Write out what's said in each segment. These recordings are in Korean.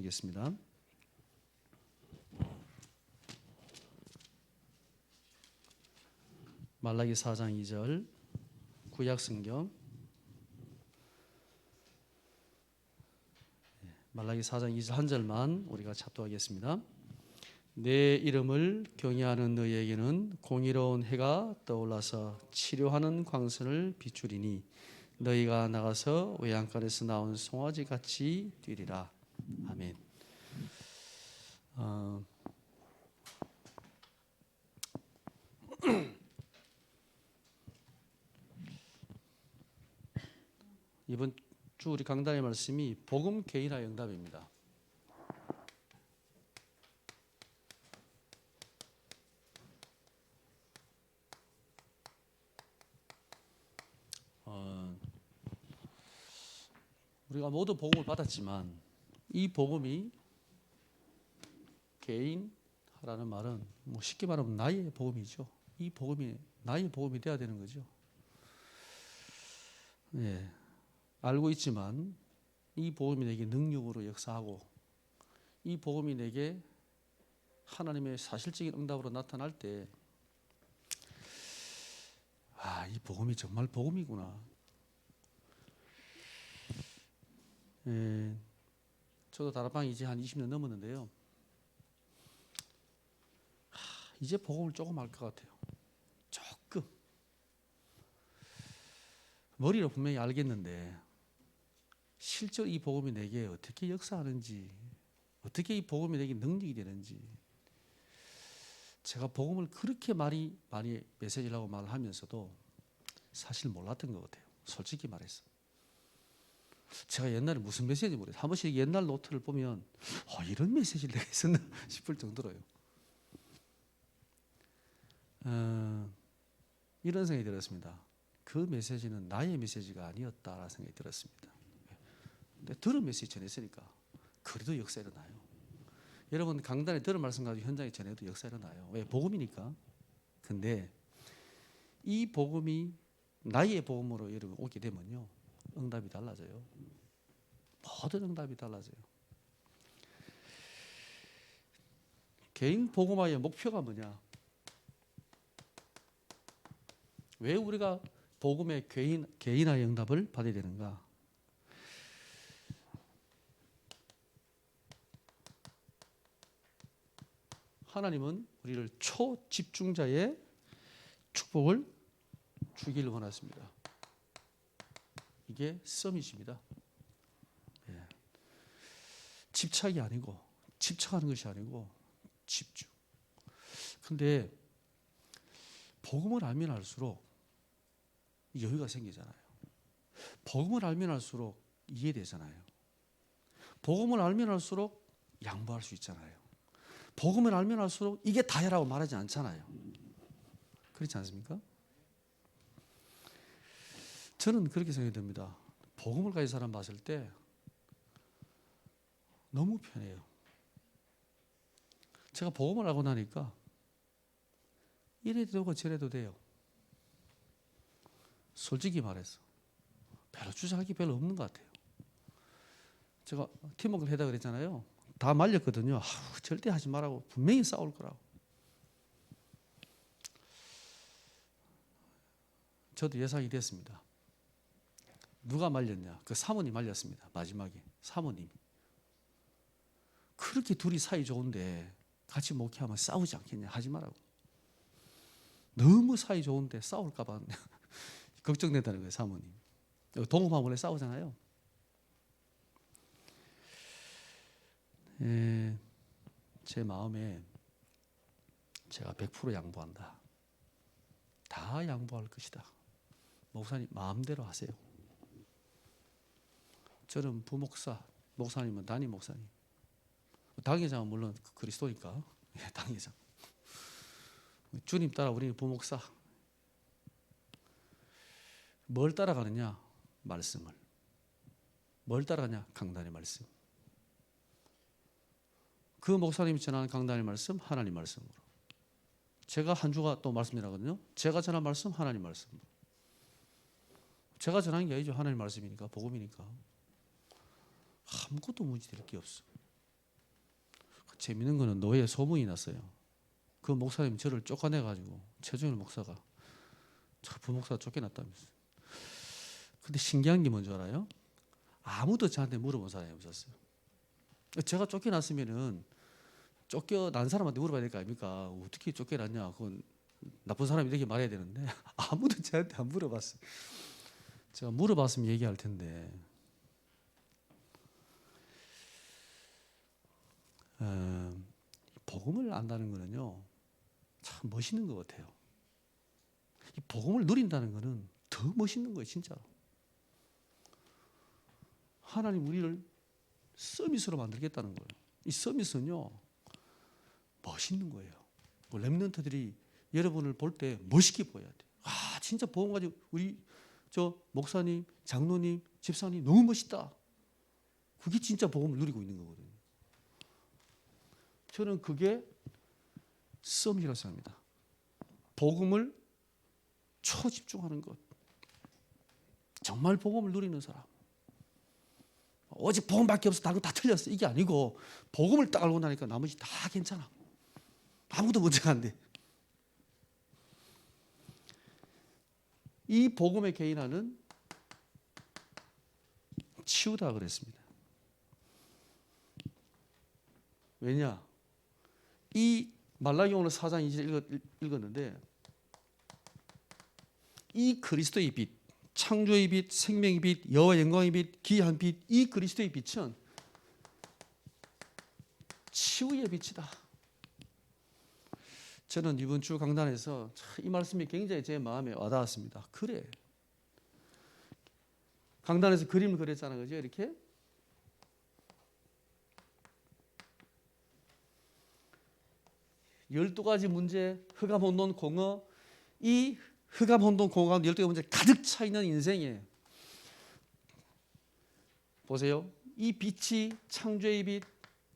보겠습니다. 말라기 4장 2절 구약성경 말라기 4장 2절 한 절만 우리가 찾도하겠습니다. 내 이름을 경외하는 너희에게는 공의로운 해가 떠올라서 치료하는 광선을 비추리니 너희가 나가서 외양간에서 나온 송아지 같이 뛰리라. 아멘. 이번 주 우리 강단의 말씀이 복음 개인화 응답입니다. 우리가 모두 복음을 받았지만 이 복음이 개인하라는 말은 뭐 쉽게 말하면 나의 복음이죠. 이 복음이 나의 복음이 돼야 되는 거죠. 네, 알고 있지만 이 복음이 내게 능력으로 역사하고 이 복음이 내게 하나님의 사실적인 응답으로 나타날 때 이 복음이 정말 복음이구나. 저도 다락방 이제 한 20년 넘었는데요. 이제 복음을 조금 알 것 같아요. 조금. 머리로 분명히 알겠는데 실제로 이 복음이 내게 어떻게 역사하는지, 어떻게 이 복음이 내게 능력이 되는지, 제가 복음을 그렇게 많이 메시지라고 말하면서도 사실 몰랐던 것 같아요. 솔직히 말해서. 제가 옛날에 무슨 메시지 모르겠어요. 한 번씩 옛날 노트를 보면 이런 메시지를 내가 했었나 싶을 정도로요. 이런 생각이 들었습니다. 그 메시지는 나의 메시지가 아니었다라는 생각이 들었습니다. 근데 들은 메시지 전했으니까 그래도 역사 일어나요. 여러분 강단에 들은 말씀 가지고 현장에 전해도 역사 일어나요. 왜? 복음이니까. 근데 이 복음이 나의 복음으로 여러분 오게 되면요, 응답이 달라져요. 모든 응답이 달라져요. 개인 복음화의 목표가 뭐냐? 왜 우리가 복음의 개인화의 응답을 받아야 되는가? 하나님은 우리를 초집중자의 축복을 주기를 원하십니다. 이게 서밋입니다. 집착이 아니고 집착하는 것이 아니고 집중. 근데 복음을 알면 알수록 여유가 생기잖아요. 복음을 알면 알수록 이해되잖아요. 복음을 알면 알수록 양보할 수 있잖아요. 복음을 알면 알수록 이게 다야라고 말하지 않잖아요. 그렇지 않습니까? 저는 그렇게 생각이 듭니다. 복음을 가진 사람 봤을 때 너무 편해요. 제가 복음을 알고 나니까 이래도 되고 저래도 돼요. 솔직히 말해서 별로 주장할 게 별로 없는 것 같아요. 제가 팀워크를 해다 그랬잖아요. 다 말렸거든요. 절대 하지 말라고. 분명히 싸울 거라고. 저도 예상이 됐습니다. 누가 말렸냐? 그 사모님 말렸습니다. 마지막에 사모님이. 그렇게 둘이 사이 좋은데 같이 목회하면 싸우지 않겠냐? 하지 말라고. 너무 사이 좋은데 싸울까 봐 걱정된다는 거예요. 사모님. 동업하면 원래 싸우잖아요. 제 마음에 제가 100% 양보한다. 다 양보할 것이다. 목사님 마음대로 하세요. 저는 부목사, 목사님은 담임 목사님. 당회장은 물론 그리스도니까. 당회장. 주님 따라 우리는 부목사. 뭘 따라가느냐? 말씀을. 뭘 따라가냐? 강단의 말씀. 그 목사님이 전하는 강단의 말씀, 하나님 말씀으로. 제가 한 주가 또 말씀이라거든요. 제가 전한 말씀, 하나님 말씀으로. 제가 전하는 게 아니죠. 하나님 말씀이니까, 복음이니까. 아무것도 문제될 게 없어. 재밌는 거는 노예에 소문이 났어요. 그 목사님 저를 쫓아내가지고 최종일 목사가 저 부목사가 쫓겨났다면서. 근데 신기한 게 뭔지 알아요? 아무도 저한테 물어본 사람이 없었어요. 제가 쫓겨났으면은 쫓겨난 사람한테 물어봐야 될 거 아닙니까? 어떻게 쫓겨났냐? 그건 나쁜 사람이 이렇게 말해야 되는데 아무도 저한테 안 물어봤어요. 제가 물어봤으면 얘기할 텐데. 복음을 안다는 거는요, 참 멋있는 것 같아요. 이 복음을 누린다는 거는 더 멋있는 거예요, 진짜로. 하나님 우리를 서밋으로 만들겠다는 거예요. 이 서밋은요, 멋있는 거예요. 렘넌트들이 여러분을 볼 때 멋있게 보여야 돼요. 아, 진짜 복음 가지고 우리 저 목사님, 장로님, 집사님 너무 멋있다. 그게 진짜 복음을 누리고 있는 거거든요. 저는 그게 서밋이라고 생각합니다. 복음을 초집중하는 것. 정말 복음을 누리는 사람. 오직 복음밖에 없어. 다른 거 다 틀렸어. 이게 아니고 복음을 딱 알고 나니까 나머지 다 괜찮아. 아무도 문제가 안 돼. 이 복음의 개인화는 치우다 그랬습니다. 왜냐? 이 말라기 오늘 4장 2절 읽었는데 이 그리스도의 빛, 창조의 빛, 생명의 빛, 여호와 영광의 빛, 기이한 빛, 이 그리스도의 빛은 치유의 빛이다. 저는 이번 주 강단에서 이 말씀이 굉장히 제 마음에 와닿았습니다. 그래. 강단에서 그림을 그렸잖아요. 그죠? 이렇게. 열두 가지 문제, 흑암, 혼돈, 공허. 이 흑암, 혼돈, 공허 가운데 12가지 문제 가득 차 있는 인생에 보세요. 이 빛이 창조의 빛,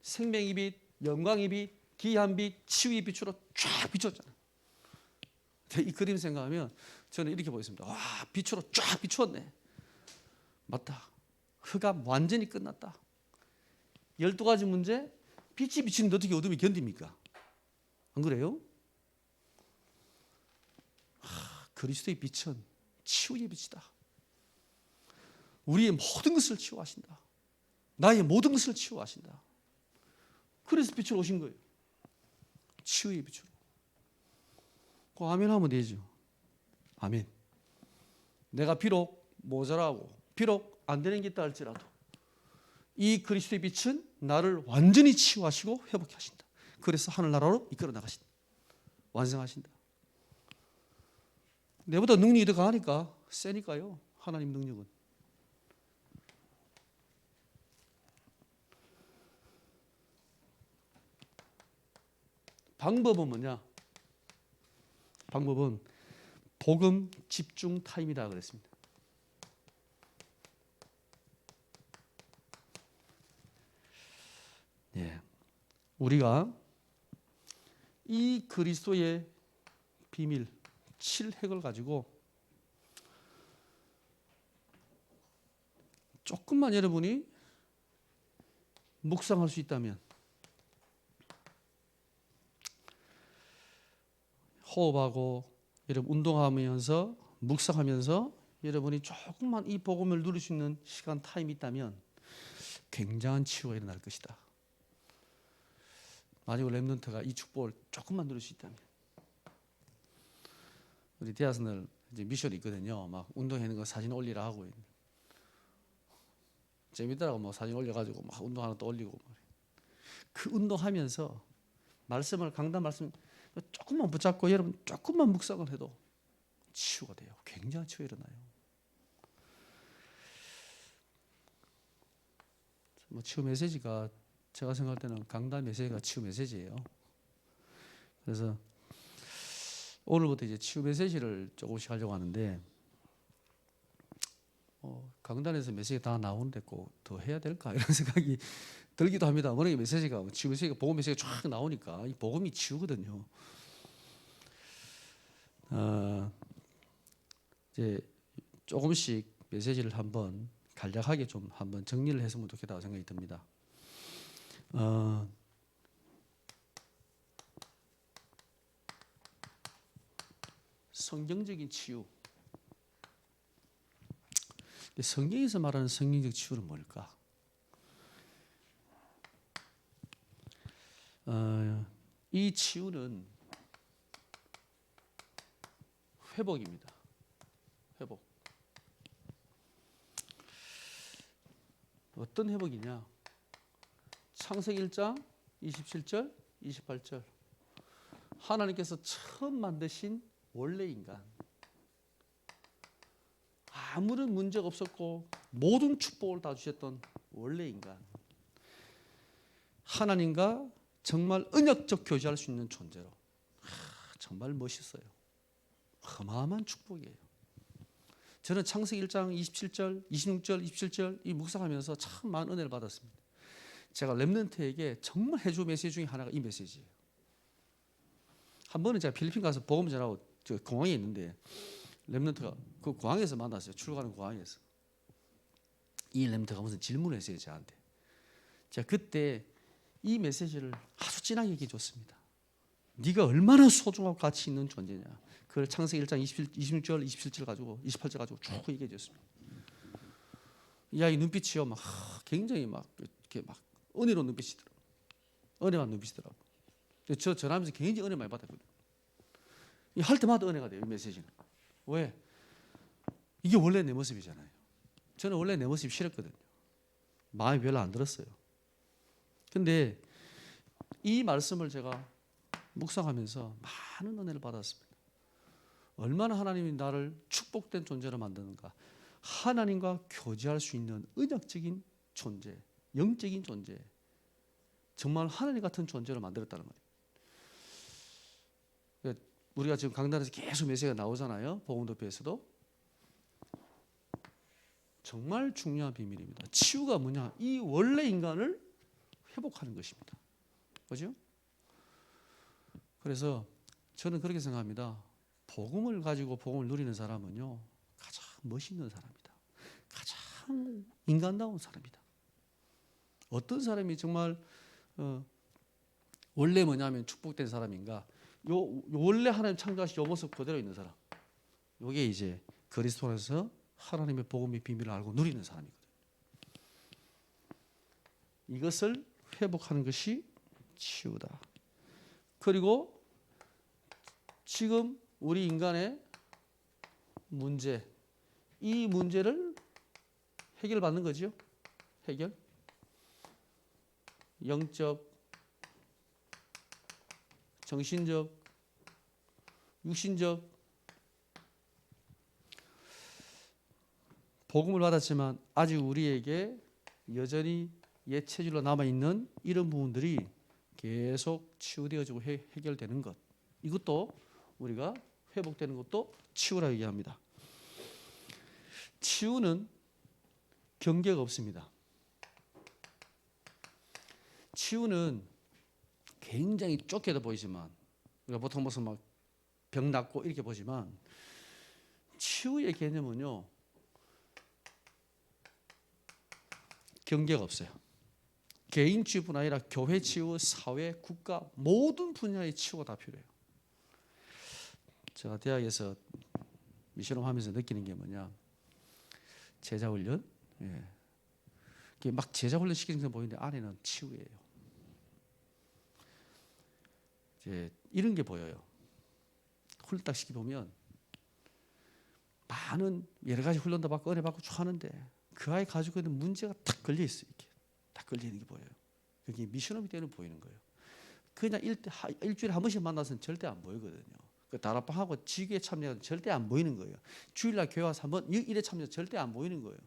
생명의 빛, 영광의 빛, 기이한 빛, 치유의 빛으로 쫙 비췄잖아요. 이 그림 생각하면 저는 이렇게 보겠습니다. 와, 빛으로 쫙 비추었네. 맞다. 흑암 완전히 끝났다. 12가지 문제, 빛이 비치는데 어떻게 어둠이 견딥니까? 안 그래요? 그리스도의 빛은 치유의 빛이다. 우리의 모든 것을 치유하신다. 나의 모든 것을 치유하신다. 그래서 빛으로 오신 거예요. 치유의 빛으로. 그 아멘 하면 되죠. 아멘. 내가 비록 모자라고 비록 안 되는 게 있다 할지라도 이 그리스도의 빛은 나를 완전히 치유하시고 회복해 하신다. 그래서 하늘나라로 이끌어 나가신다. 완성하신다. 내보다 능력이 더 강하니까 세니까요. 하나님 능력은. 방법은 뭐냐? 방법은 복음 집중 타임이다 그랬습니다. 예. 우리가 이 그리스도의 비밀 7핵을 가지고 조금만 여러분이 묵상할 수 있다면, 호흡하고 여러분 운동하면서 묵상하면서 여러분이 조금만 이 복음을 누릴 수 있는 시간 타임이 있다면 굉장한 치유가 일어날 것이다. 만약 렘넌트가 이 축복을 조금만 누릴 수 있다면. 우리 대학생들 이제 미션이 있거든요. 막 운동하는 거 사진 올리라 하고 재밌더라고. 뭐 사진 올려가지고 막 운동하는 거 또 올리고. 그 운동하면서 말씀을 강단 말씀 조금만 붙잡고 여러분 조금만 묵상을 해도 치유가 돼요. 굉장한 치유가 일어나요. 뭐 치유 메시지가 제가 생각할 때는 강단 메시지가 치유 메시지예요. 그래서 오늘부터 이제 치유 메시지를 조금씩 하려고 하는데 강단에서 메시지 다 나오는데 꼭 더 해야 될까 이런 생각이 들기도 합니다. 워낙에 메시지가 치유 메시지가 복음 메시지가 쫙 나오니까 이 복음이 치유거든요. 이제 조금씩 메시지를 한번 간략하게 좀 한번 정리를 했으면 좋겠다고 생각이 듭니다. 성경적인 치유. 성경에서 말하는 성경적 치유는 뭘까? 이 치유는 회복입니다. 회복. 어떤 회복이냐? 창세기 1장 27절, 28절. 하나님께서 처음 만드신 원래 인간. 아무런 문제가 없었고 모든 축복을 다 주셨던 원래 인간. 하나님과 정말 언약적 교제할 수 있는 존재로. 정말 멋있어요. 어마어마한 축복이에요. 저는 창세기 1장 27절, 26절, 27절 이 묵상하면서 참 많은 은혜를 받았습니다. 제가 렘넌트에게 정말 해주 메시지 중에 하나가 이 메시지예요. 한 번은 제가 필리핀 가서 복음 전하고 저 공항에 있는데 렘넌트가 그 공항에서 만났어요. 출국하는 공항에서. 이 렘넌트가 무슨 질문을 했어요, 저한테. 제가 그때 이 메시지를 아주 진하게 얘기해 줬습니다. 네가 얼마나 소중하고 가치 있는 존재냐. 그걸 창세기 1장 26절, 27절 가지고 28절 가지고 쭉 얘기해 줬습니다. 이 아이 눈빛이요, 막 굉장히 막 이렇게 막 은혜로운 눈빛이더라고. 은혜만 눈빛이더라고. 저 전하면서 굉장히 은혜 많이 받았거든요. 할 때마다 은혜가 돼요, 이 메시지는. 왜? 이게 원래 내 모습이잖아요. 저는 원래 내 모습이 싫었거든요. 마음이 별로 안 들었어요. 근데 이 말씀을 제가 묵상하면서 많은 은혜를 받았습니다. 얼마나 하나님이 나를 축복된 존재로 만드는가. 하나님과 교제할 수 있는 언약적인 존재, 영적인 존재, 정말 하나님 같은 존재로 만들었다는 거예요. 우리가 지금 강단에서 계속 메시지가 나오잖아요. 복음도표에서도. 정말 중요한 비밀입니다. 치유가 뭐냐? 이 원래 인간을 회복하는 것입니다. 그죠? 그래서 저는 그렇게 생각합니다. 복음을 가지고 복음을 누리는 사람은요, 가장 멋있는 사람이다. 가장 인간다운 사람이다. 어떤 사람이 정말 원래 뭐냐면 축복된 사람인가? 요 원래 하나님 창조하신 요 모습 그대로 있는 사람. 요게 이제 그리스도 안에서 하나님의 복음의 비밀을 알고 누리는 사람이거든요. 이것을 회복하는 것이 치유다. 그리고 지금 우리 인간의 문제, 이 문제를 해결받는 거죠. 해결. 영적, 정신적, 육신적. 복음을 받았지만 아직 우리에게 여전히 옛 체질로 남아있는 이런 부분들이 계속 치유되어지고 해결되는 것. 이것도 우리가 회복되는 것도 치유라고 얘기합니다. 치유는 경계가 없습니다. 치유는 굉장히 좁게도 보이지만 우리가 보통 무슨 막 병 낫고 이렇게 보지만 치유의 개념은요, 경계가 없어요. 개인 치유뿐 아니라 교회 치유, 사회, 국가 모든 분야의 치유가 다 필요해요. 제가 대학에서 미션을 하면서 느끼는 게 뭐냐, 제자 훈련, 막 제자 훈련 시키는 거 보이는데 안에는 치유예요. 이제 이런 게 보여요. 훈련 딱 시키 보면 많은 여러 가지 훈련도 받고 은혜 받고 하는데 그 아이 가지고 있는 문제가 딱 걸려 있어요. 이렇게 딱 걸려 있는 게 보여요. 그게 미션업이 때는 보이는 거예요. 그냥 일주일에 한 번씩 만나서는 절대 안 보이거든요. 그 다락방하고 지교에 참여하면 절대 안 보이는 거예요. 주일날 교회 와서 한번 일에 참여 절대 안 보이는 거예요.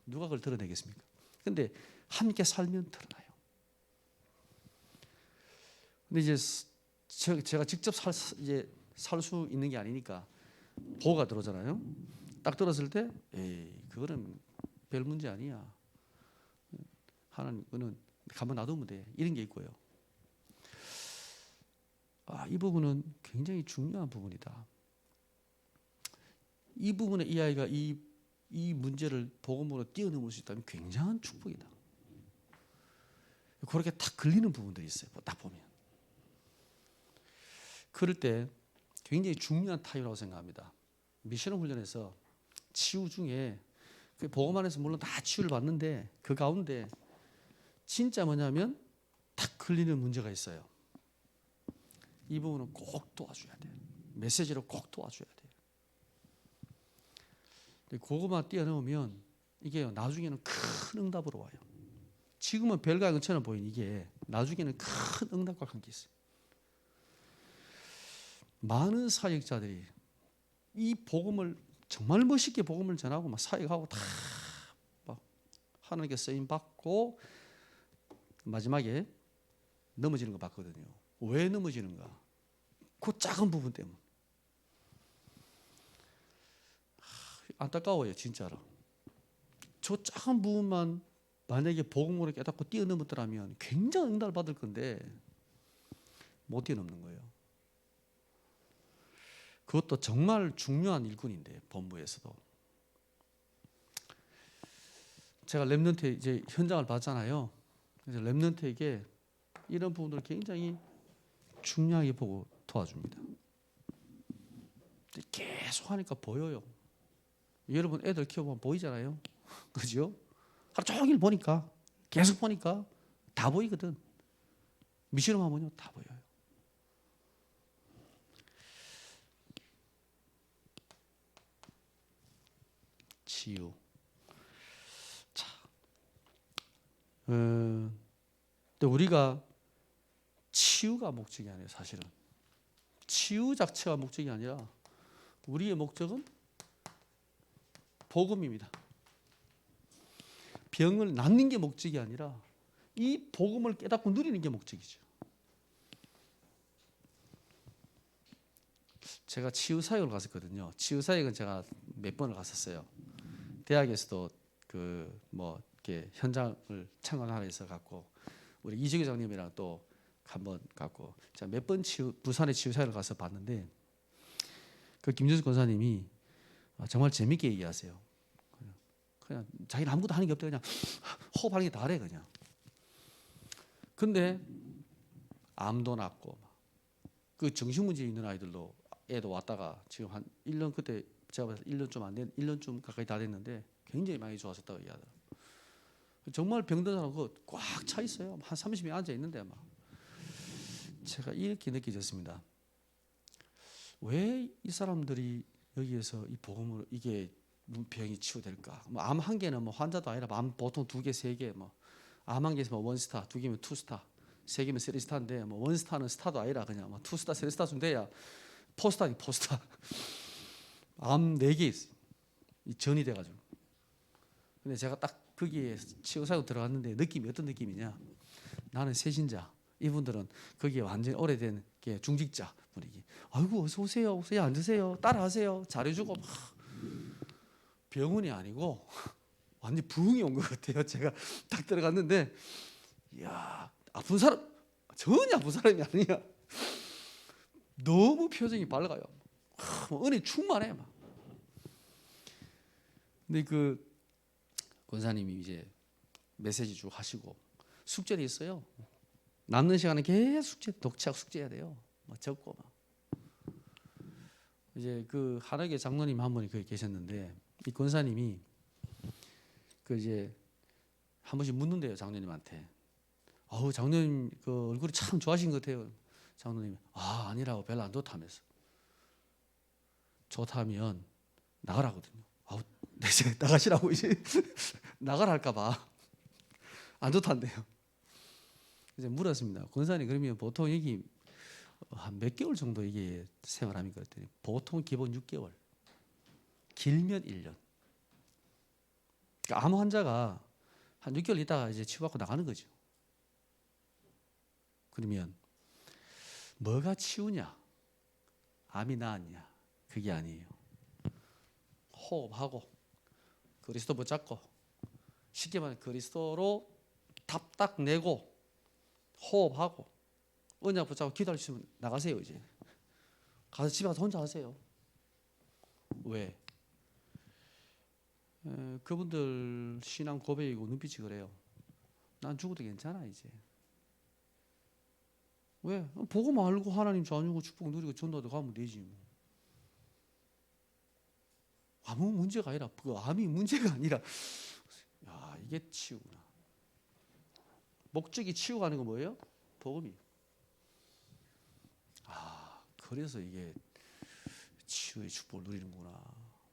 누가 그걸 드러내겠습니까? 근데 함께 살면 드러나요. 근데 이제 제가 직접 살 수 있는 게 아니니까 보고가 들어오잖아요. 딱 들었을 때, 그거는 별 문제 아니야. 하나님, 그거는 가만 놔두면 돼. 이런 게 있고요. 이 부분은 굉장히 중요한 부분이다. 이 부분에 이 아이가 이 문제를 복음으로 뛰어넘을 수 있다면 굉장한 축복이다. 그렇게 딱 걸리는 부분들이 있어요. 딱 보면. 그럴 때 굉장히 중요한 타입이라고 생각합니다. 미션 훈련에서 치유 중에 그 보고만해서 물론 다 치유를 받는데 그 가운데 진짜 뭐냐면 탁 걸리는 문제가 있어요. 이 부분은 꼭 도와줘야 돼요. 메시지로 꼭 도와줘야 돼요. 근데 그거만 뛰어넘으면 이게 나중에는 큰 응답으로 와요. 지금은 별과 것처럼 보이는 이게 나중에는 큰 응답과 관계 있어요. 많은 사역자들이 이 복음을 정말 멋있게 복음을 전하고 막 사역하고 다 막 하나님께 쓰임 받고 마지막에 넘어지는 거 봤거든요. 왜 넘어지는가? 그 작은 부분 때문에. 안타까워요, 진짜로. 저 작은 부분만 만약에 복음으로 깨닫고 뛰어넘었더라면 굉장히 응답을 받을 건데 못 뛰어넘는 거예요. 그것도 정말 중요한 일꾼인데 본부에서도. 제가 렘넌트 이제 현장을 봤잖아요. 그래서 렘넌트에게 이런 부분들을 굉장히 중요하게 보고 도와줍니다. 계속 하니까 보여요. 여러분 애들 키워보면 보이잖아요. 그죠? 하루 종일 보니까 계속 보니까 다 보이거든. 미션만 보면 다 보여요. 치유. 자, 근데 우리가 치유가 목적이 아니에요. 사실은 치유 자체가 목적이 아니라 우리의 목적은 복음입니다. 병을 낫는 게 목적이 아니라 이 복음을 깨닫고 누리는 게 목적이죠. 제가 치유사역을 갔었거든요. 치유사역은 제가 몇 번을 갔었어요. 대학에서도 그 뭐 이렇게 현장을 참관하러 해서 갔고 우리 이재규 장님이랑 또 한 번 갔고 제가 몇 번 부산에 치유사역을 가서 봤는데 그 김준수 권사님이 정말 재밌게 얘기하세요. 그냥 자기는 아무것도 하는 게 없대. 그냥 호흡하는 게 다래 그냥. 근데 암도 낫고 그 정신문제 있는 아이들도 애도 왔다가 지금 한 1년 그때 제가 봤을 때 1년 좀 안 된 1년쯤 가까이 다 됐는데 굉장히 많이 좋아졌다고 얘기하더라고요. 정말 병든 사람 그거 꽉 차 있어요. 한 30명 앉아 있는데 막 제가 이렇게 느껴졌습니다. 왜 이 사람들이 여기에서 이 복음으로 이게 병이 치유될까? 뭐 암 한 개는 뭐 환자도 아니라 암 보통 2개, 3개 뭐 암 한 개에서 뭐 원스타, 2개면 투스타, 3개면 3스타인데 뭐 원스타는 스타도 아니라 그냥 뭐 투스타, 3스타쯤 돼야 포스타니 포스타. 암 4개 있어요. 이 전이 돼가지고. 근데 제가 딱 거기에 치유사역 들어갔는데 느낌이 어떤 느낌이냐? 나는 새신자. 이분들은 거기에 완전히 오래된 게 중직자 분위기. 아이고 어서 오세요, 오세요, 앉으세요, 따라하세요, 잘해주고 막 병원이 아니고 완전 부흥이 온 것 같아요. 제가 딱 들어갔는데, 이야 아픈 사람 전혀 아픈 사람이 아니야. 너무 표정이 밝아요. 은혜 충만해 막. 근데 그 권사님이 이제 메시지 쭉 하시고 숙제도 있어요. 남는 시간에 계속 숙제, 독치하고 숙제해야 돼요. 막 적고 막. 이제 그 한학의 장로님 한 분이 거기 계셨는데 이 권사님이 그 이제 한 번씩 묻는데요 장로님한테. 장로님 그 얼굴이 참 좋아하신 것 같아요. 장로님이 아니라고 별로 안 좋다면서. 좋다면 나가라거든요. 이제 나가시라고 이제 나가라 할까봐 안 좋단데요. 이제 물었습니다. 권사님 그러면 보통 여기 한 몇 개월 정도 이게 생활합니까? 그랬더니 보통 기본 6개월, 길면 1년. 그러니까 암 환자가 한 6개월 있다가 이제 치유받고 나가는 거죠. 그러면 뭐가 치우냐? 암이 나았냐? 그게 아니에요. 호흡하고 그리스도 붙잡고 쉽게 말하면 그리스도로 답딱 내고 호흡하고 언약 붙잡고 기도하시면 나가세요. 이제 가서 집에 가서 혼자 하세요. 왜? 그분들 신앙 고백이고 눈빛이 그래요. 난 죽어도 괜찮아 이제. 왜? 보고 말고 하나님 전주고 축복 누리고 전도도 가면 되지 뭐. 아무 문제가 아니라 그 암이 문제가 아니라 야, 이게 치유구나. 목적이 치유가 하는 건 뭐예요? 복음이. 그래서 이게 치유의 축복을 누리는구나.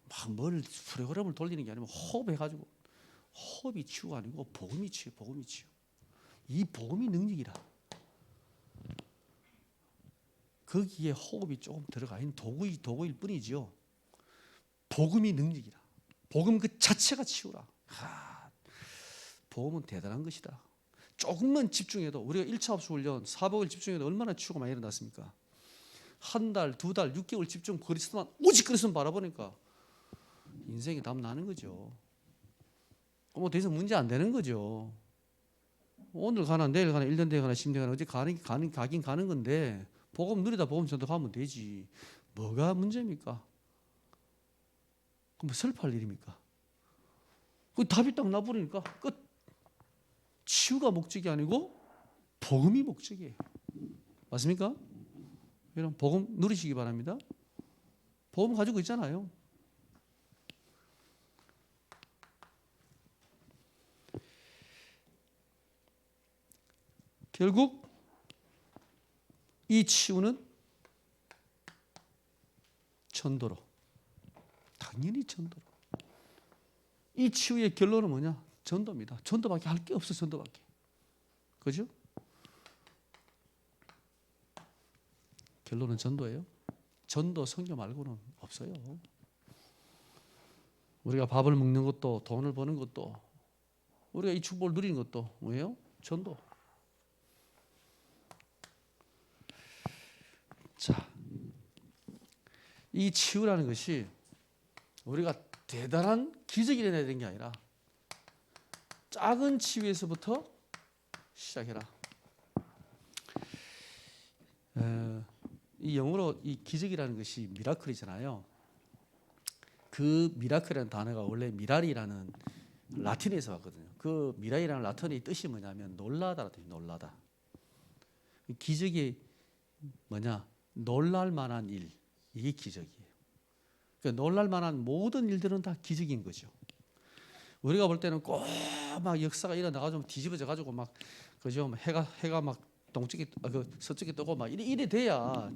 막 뭘 프로그램을 돌리는 게 아니면 호흡해가지고 호흡이 치유가 아니고 복음이 치유, 복음이 치유. 이 복음이 능력이라. 거기에 호흡이 조금 들어가 있는 도구일 뿐이지요. 복음이 능력이라. 복음 그 자체가 치유라. 복음은 대단한 것이다. 조금만 집중해도 우리가 1차 흡수 훈련 4복을 집중해도 얼마나 치유가 많이 일어났습니까? 한 달, 두 달, 6개월 집중 그리스도만 오직 그리스도만 바라보니까 인생이 답 나는 거죠. 뭐 더 이상 문제 안 되는 거죠. 오늘 가나 내일 가나 1년 뒤에 가나 10년 가나 어제 가긴 가는 건데 복음 누리다 복음 전도하면 되지. 뭐가 문제입니까? 그럼 뭐 슬퍼할 일입니까? 그 답이 딱 나버리니까 끝. 치유가 목적이 아니고 복음이 목적이에요. 맞습니까? 여러분 복음 누리시기 바랍니다. 복음 가지고 있잖아요. 결국 이 치유는 전도로. 당연히 전도로. 이 치유의 결론은 뭐냐? 전도입니다. 전도밖에 할 게 없어. 전도밖에. 그죠? 결론은 전도예요. 전도 선교 말고는 없어요. 우리가 밥을 먹는 것도 돈을 버는 것도 우리가 이 축복을 누리는 것도 뭐예요? 전도. 자, 이 치유라는 것이 우리가 대단한 기적이 일어나야 되는 게 아니라 작은 치유에서부터 시작해라. 이 영어로 이 기적이라는 것이 미라클이잖아요. 그 미라클이라는 단어가 원래 미랄이라는 라틴에서 왔거든요. 그 미랄이라는 라틴의 뜻이 뭐냐면 놀라다라는 뜻이 놀라다. 기적이 뭐냐? 놀랄 만한 일. 이게 기적이에요. 그러니까 놀랄 만한 모든 일들은 다 기적인 거죠. 우리가 볼 때는 꼭 막 역사가 일어나가지고 뒤집어져 가지고 막 그죠? 해가 막 동쪽에 서쪽에 뜨고 막 이래 돼야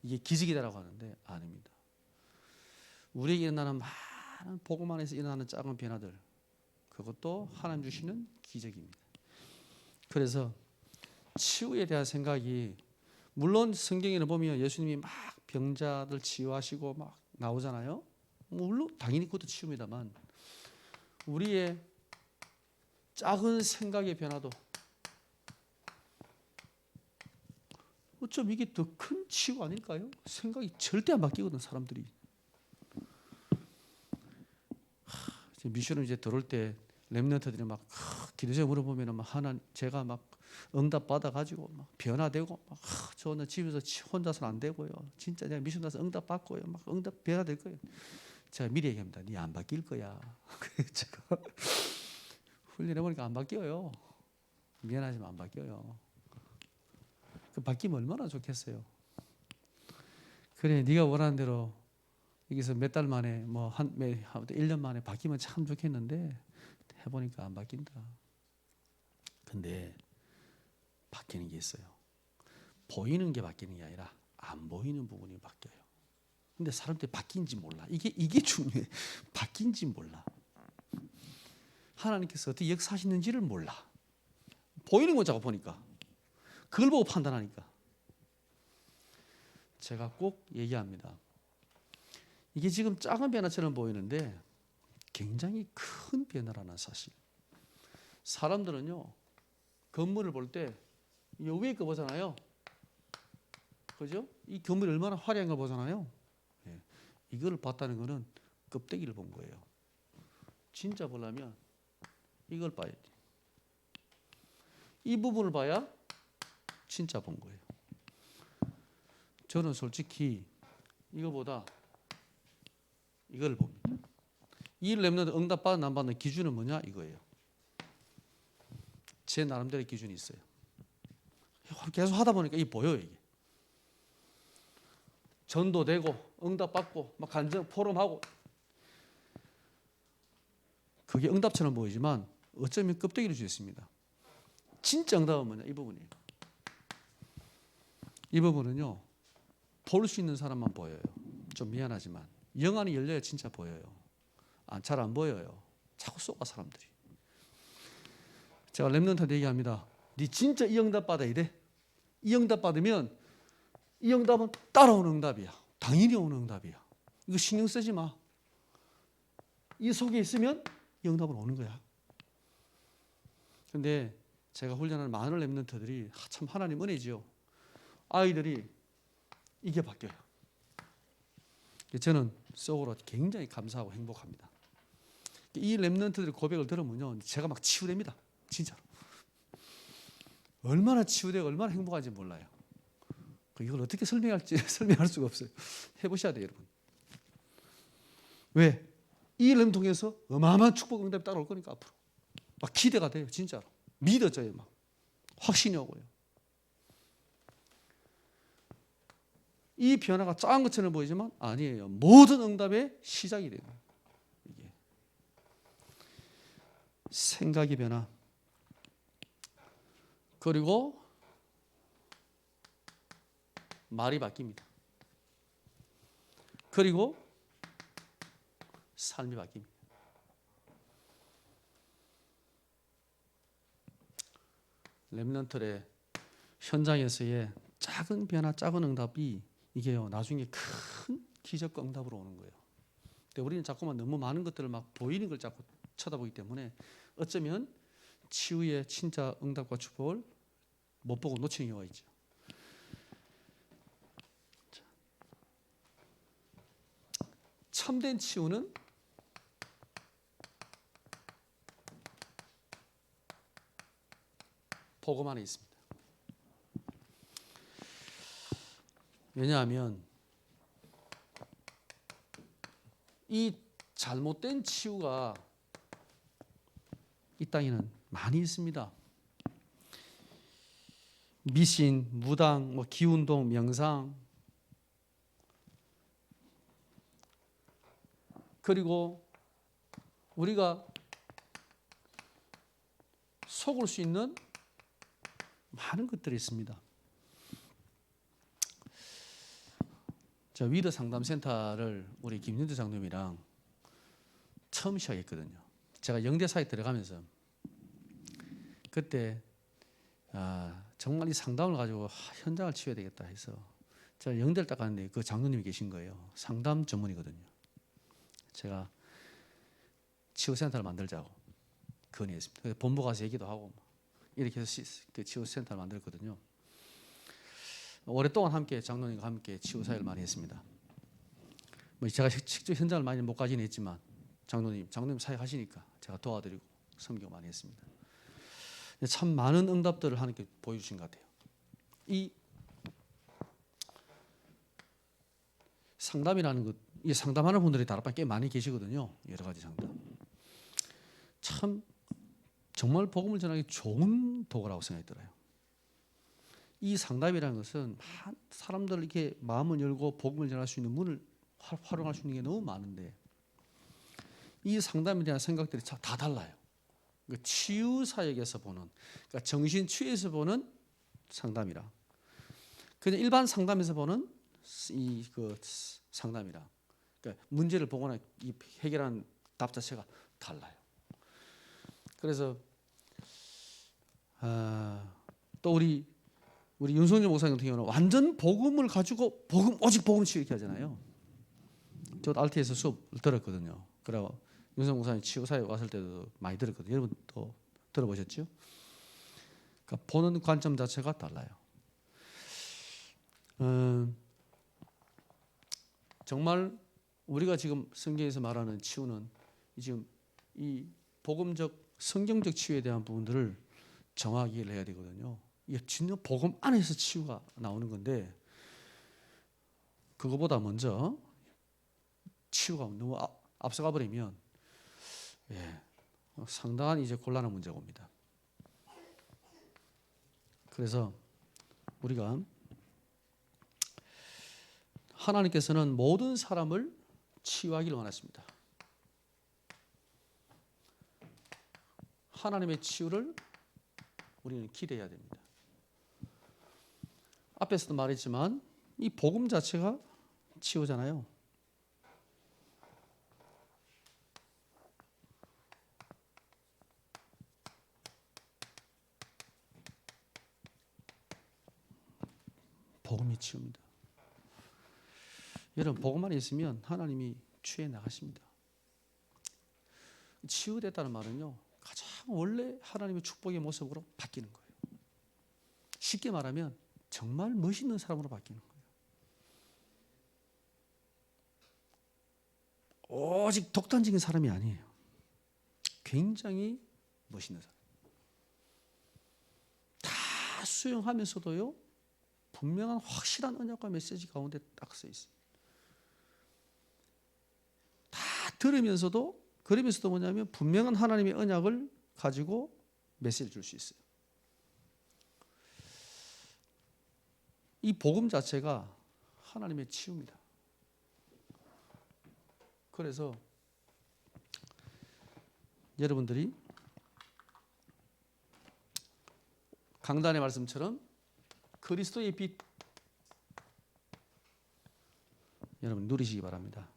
이게 기적이다라고 하는데 아닙니다. 우리에게 일어나는 많은 복음 안에서 일어나는 작은 변화들 그것도 하나님 주시는 기적입니다. 그래서 치유에 대한 생각이 물론 성경에는 보면 예수님이 막 병자들 치유하시고 막 나오잖아요. 물론 당연히 그것도 치유입니다만 우리의 작은 생각의 변화도 어쩜 이게 더 큰 치유 아닐까요? 생각이 절대 안 바뀌거든 사람들이. 미션을 이제 들어올 때 렘넌트들이 막 기도제 물어보면 막 제가 막 응답 받아 가지고 막 변화되고 막 저는 집에서 혼자서는 안 되고요. 진짜 내가 미션 가서 응답 받고요. 막 응답 변화될 거예요. 제가 미리 얘기합니다. 네 안 바뀔 거야. 그래서 제가 훈련해 보니까 안 바뀌어요. 미안하지만 안 바뀌어요. 그 바뀌면 얼마나 좋겠어요. 그래 네가 원하는 대로 여기서 몇 달 만에 뭐 1년 만에 바뀌면 참 좋겠는데 해보니까 안 바뀐다. 근데 바뀌는 게 있어요. 보이는 게 바뀌는 게 아니라 안 보이는 부분이 바뀌어요. 근데 사람들이 바뀐지 몰라. 이게 중요해. 바뀐지 몰라. 하나님께서 어떻게 역사하시는지를 몰라. 보이는 건 자꾸 보니까. 그걸 보고 판단하니까. 제가 꼭 얘기합니다. 이게 지금 작은 변화처럼 보이는데 굉장히 큰 변화라는 사실. 사람들은요. 건물을 볼 때 이 위에 거 보잖아요. 그죠? 이 건물이 얼마나 화려한 걸 보잖아요. 예. 이걸 봤다는 거는 껍데기를 본 거예요. 진짜 보려면 이걸 봐야 돼. 이 부분을 봐야 진짜 본 거예요. 저는 솔직히 이거보다 이걸 봅니다. 이 렘넌트 응답 받는 안 받는 기준은 뭐냐 이거예요. 제 나름대로 기준이 있어요. 계속 하다 보니까 이게 보여요. 이게. 전도되고 응답 받고 막 간증 포럼하고 그게 응답처럼 보이지만 어쩌면 껍데기를 주셨습니다. 진짜 응답은 뭐냐? 이 부분이에요. 이 부분은요, 볼 수 있는 사람만 보여요. 좀 미안하지만 영안이 열려야 진짜 보여요. 잘 안 보여요. 자꾸 쏘아 사람들이. 제가 렘넌트한테 얘기합니다. 네 진짜 이 응답 받아야 돼. 이 응답 받으면 이 응답은 따라오는 응답이야. 당연히 오는 응답이야. 이거 신경 쓰지 마. 이 속에 있으면 이 응답은 오는 거야. 근데 제가 훈련하는 많은 렘넌트들이 참 하나님 은혜지요. 아이들이 이게 바뀌어요. 저는 속으로 굉장히 감사하고 행복합니다. 이 렘넌트들의 고백을 들으면요, 제가 막 치유됩니다. 진짜로. 얼마나 치유되고 얼마나 행복한지 몰라요. 이걸 어떻게 설명할지 설명할 수가 없어요. 해보셔야 돼요, 여러분. 왜? 이 렘 통해서 어마어마한 축복 응답이 따라올 거니까 앞으로. 막 기대가 돼요, 진짜로. 믿어져요, 막. 확신이 오고요. 이 변화가 작은 것처럼 보이지만 아니에요. 모든 응답의 시작이 돼요. 이게 생각의 변화. 그리고 말이 바뀝니다. 그리고 삶이 바뀝니다. 렘넌트의 현장에서의 작은 변화, 작은 응답이 이게요, 나중에 큰 기적과 응답으로 오는 거예요. 근데 우리는 자꾸만 너무 많은 것들을 막 보이는 걸 자꾸 쳐다보기 때문에 어쩌면 치유의 진짜 응답과 축복을 못 보고 놓치는 경우가 있죠. 참된 치유는 복음 안에 있습니다. 왜냐하면 이 잘못된 치유가 이 땅에는 많이 있습니다. 미신, 무당, 기운동, 명상, 그리고 우리가 속을 수 있는 많은 것들이 있습니다. 저 위드 상담센터를 우리 김윤주 장로님이랑 처음 시작했거든요. 제가 영대사에 들어가면서 그때 정말 이 상담을 가지고 현장을 치유해야 되겠다 해서 제가 영대를 딱 갔는데 그 장로님이 계신 거예요. 상담 전문이거든요. 제가 치유센터를 만들자고 건의했습니다. 그래서 본부 가서 얘기도 하고 이렇게 해서 그 치유센터를 만들었거든요. 오랫동안 함께 장로님과 함께 치유 사역을 많이 했습니다. 제가 직접 현장을 많이 못 가지는 했지만 장로님 사역하시니까 제가 도와드리고 섬기고 많이 했습니다. 참 많은 응답들을 하나님께 보여주신 것 같아요. 이 상담이라는 것, 이 상담하는 분들이 다락방 꽤 많이 계시거든요. 여러 가지 상담. 참 정말 복음을 전하기 좋은 도구라고 생각이 들어요. 이 상담이라는 것은 사람들 이렇게 마음을 열고 복음을 전할 수 있는 문을 활용할 수 있는 게 너무 많은데 이 상담에 대한 생각들이 다 달라요. 그러니까 치유 사역에서 보는, 그러니까 정신 치유에서 보는 상담이랑 그냥 일반 상담에서 보는 그 상담이랑 그러니까 문제를 보거나 해결하는 답 자체가 달라요. 그래서 또 우리 윤성준 목사님 같은 경우는 완전 복음을 가지고 오직 복음 치유 이렇게 하잖아요. 저도 RT에서 수업을 들었거든요. 그리고 윤성 목사님 치유 사역 왔을 때도 많이 들었거든요. 여러분 또 들어보셨죠? 그러니까 보는 관점 자체가 달라요. 정말 우리가 지금 성경에서 말하는 치유는 지금 이 복음적 성경적 치유에 대한 부분들을 정확히 이해를 해야 되거든요. 이게 진짜 복음 안에서 치유가 나오는 건데 그거보다 먼저 치유가 너무 앞서가 버리면 상당한 이제 곤란한 문제가 옵니다. 그래서 우리가 하나님께서는 모든 사람을 치유하기를 원하십니다. 하나님의 치유를 우리는 기대해야 됩니다. 앞에서도 말했지만 이 복음 자체가 치유잖아요. 복음이 치유입니다. 여러분 복음만 있으면 하나님이 치유해 나가십니다. 치유됐다는 말은요, 가장 원래 하나님의 축복의 모습으로 바뀌는 거예요. 쉽게 말하면 정말 멋있는 사람으로 바뀌는 거예요. 오직 독단적인 사람이 아니에요. 굉장히 멋있는 사람. 다 수용하면서도요, 분명한 확실한 언약과 메시지 가운데 딱 서 있어요. 다 들으면서도, 그러면서도 뭐냐면 분명한 하나님의 언약을 가지고 메시지를 줄 수 있어요. 이 복음 자체가 하나님의 치유입니다. 그래서 여러분들이 강단의 말씀처럼 그리스도의 빛 여러분 누리시기 바랍니다.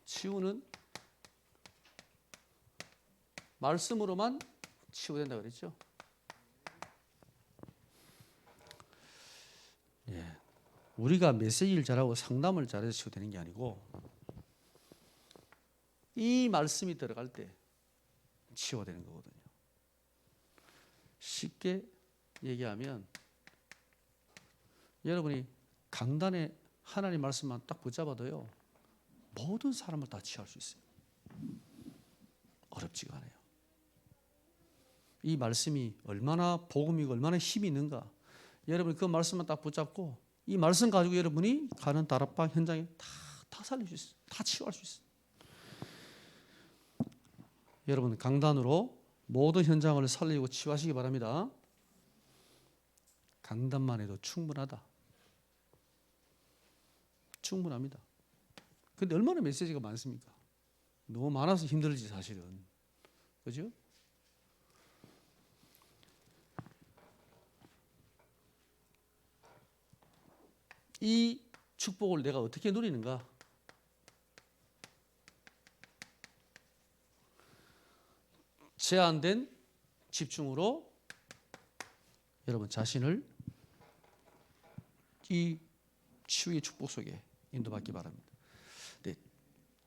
치유는 말씀으로만 치유된다 그랬죠. 예, 우리가 메시지를 잘하고 상담을 잘해서 치유되는 게 아니고 이 말씀이 들어갈 때 치유가 되는 거거든요. 쉽게 얘기하면 여러분이 강단에 하나님 말씀만 딱 붙잡아도요, 모든 사람을 다 치유할 수 있어요. 어렵지가 않아요. 이 말씀이 얼마나 복음이고 얼마나 힘이 있는가. 여러분이 그 말씀만 딱 붙잡고 이 말씀 가지고 여러분이 가는 다락방 현장에 다 살릴 수 있어요. 다 치유할 수 있어요. 여러분 강단으로 모든 현장을 살리고 치유하시기 바랍니다. 강단만 해도 충분하다. 충분합니다. 근데 얼마나 메시지가 많습니까? 너무 많아서 힘들지 사실은. 그죠? 이 축복을 내가 어떻게 누리는가? 제한된 집중으로 여러분 자신을 이 치유의 축복 속에 인도받기 바랍니다. 네,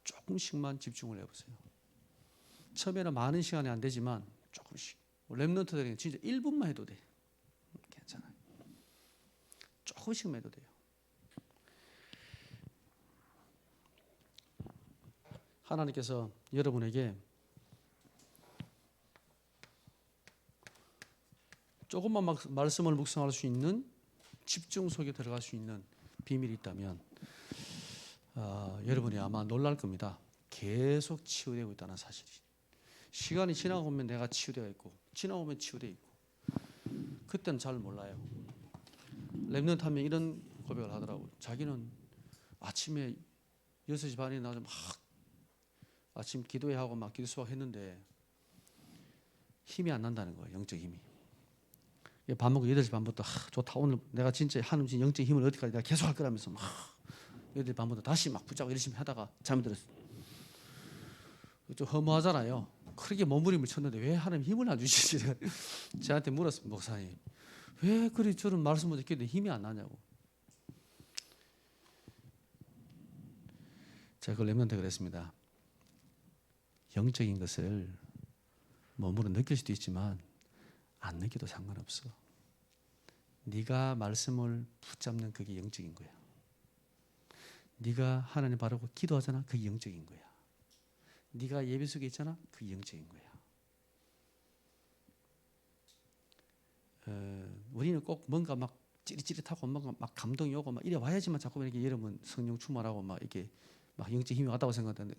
조금씩만 집중을 해보세요. 처음에는 많은 시간이 안 되지만 조금씩. 렘넌트들은 진짜 1분만 해도 돼. 괜찮아요. 조금씩만 해도 돼요. 하나님께서 여러분에게 조금만 말씀을 묵상할 수 있는 집중 속에 들어갈 수 있는 비밀이 있다면 여러분이 아마 놀랄 겁니다. 계속 치유되고 있다는 사실이. 시간이 지나고 보면 내가 치유되어 있고 지나고 보면 치유되어 있고 그때는 잘 몰라요. 렘넌트 하면 이런 고백을 하더라고요. 자기는 아침에 6시 반에 나와서 막 아침 기도회 하고 막 기도 수학 했는데 힘이 안 난다는 거예요. 영적 힘이. 밥 먹고 8시 반부터 좋다 오늘 내가 진짜 하나님 영적 힘을 어디까지 내가 계속 할 거라면서 막 8시 반부터 다시 막 붙잡고 열심히 하다가 잠이 들었어요. 좀 허무하잖아요. 그렇게 몸부림을 쳤는데 왜 하나님 힘을 안 주시지? 저한테 물었습니다. 목사님. 왜 그리 저런 말씀을 듣기도 힘이 안 나냐고. 제가 그걸 렘넌트에 그랬습니다. 영적인 것을 몸으로 느낄 수도 있지만 안 느껴도 상관없어. 네가 말씀을 붙잡는 그게 영적인 거야. 네가 하나님 바라고 기도하잖아. 그게 영적인 거야. 네가 예배 속에 있잖아. 그게 영적인 거야. 우리는 꼭 뭔가 막 찌릿찌릿하고 뭔가 막 감동이 오고 막 이래 와야지만 자꾸 이렇게 여러분 성령 충만하고 막 이렇게 막 영적 힘이 왔다고 생각하는데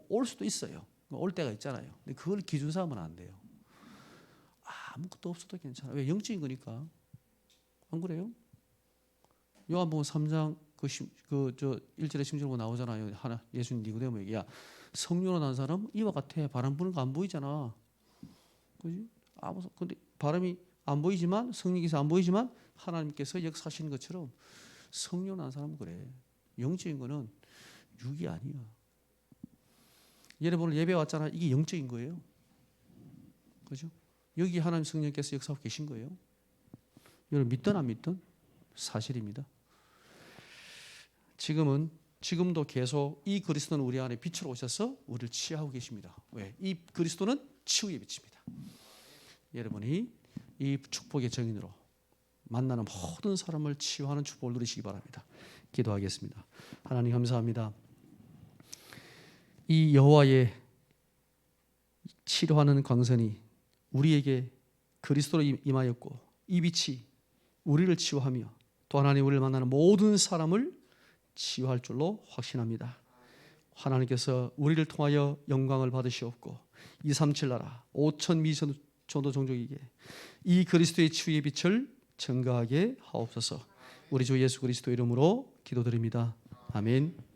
올 수도 있어요. 올 때가 있잖아요. 근데 그걸 기준 삼으면 안 돼요. 아무것도 없어도 괜찮아. 왜? 영적인 거니까. 안 그래요? 요한복음 3장 1절에 16절 나오잖아요. 하나 예수님 니고데모에게 야 성령으로 난 사람 이와 같아. 바람 부는 거 안 보이잖아. 그지? 근데 바람이 안 보이지만 성령께서 안 보이지만 하나님께서 역사하시는 것처럼 성령 난 사람은 그래. 영적인 거는 육이 아니야. 여러분 예배 왔잖아. 이게 영적인 거예요. 그죠? 여기 하나님 성령께서 역사하고 계신 거예요. 여러분 믿든 안 믿든 사실입니다. 지금도 계속 이 그리스도는 우리 안에 빛으로 오셔서 우리를 치유하고 계십니다. 왜? 이 그리스도는 치유의 빛입니다. 여러분이 이 축복의 정인으로 만나는 모든 사람을 치유하는 축복을 누리시기 바랍니다. 기도하겠습니다. 하나님 감사합니다. 이 여호와의 치료하는 광선이 우리에게 그리스도로 임하였고 이 빛이 우리를 치유하며 또 하나님 우리를 만나는 모든 사람을 치유할 줄로 확신합니다. 하나님께서 우리를 통하여 영광을 받으시옵고 237 나라 5천 미전도 종족에게 이 그리스도의 치유의 빛을 증가하게 하옵소서. 우리 주 예수 그리스도 이름으로 기도드립니다. 아멘.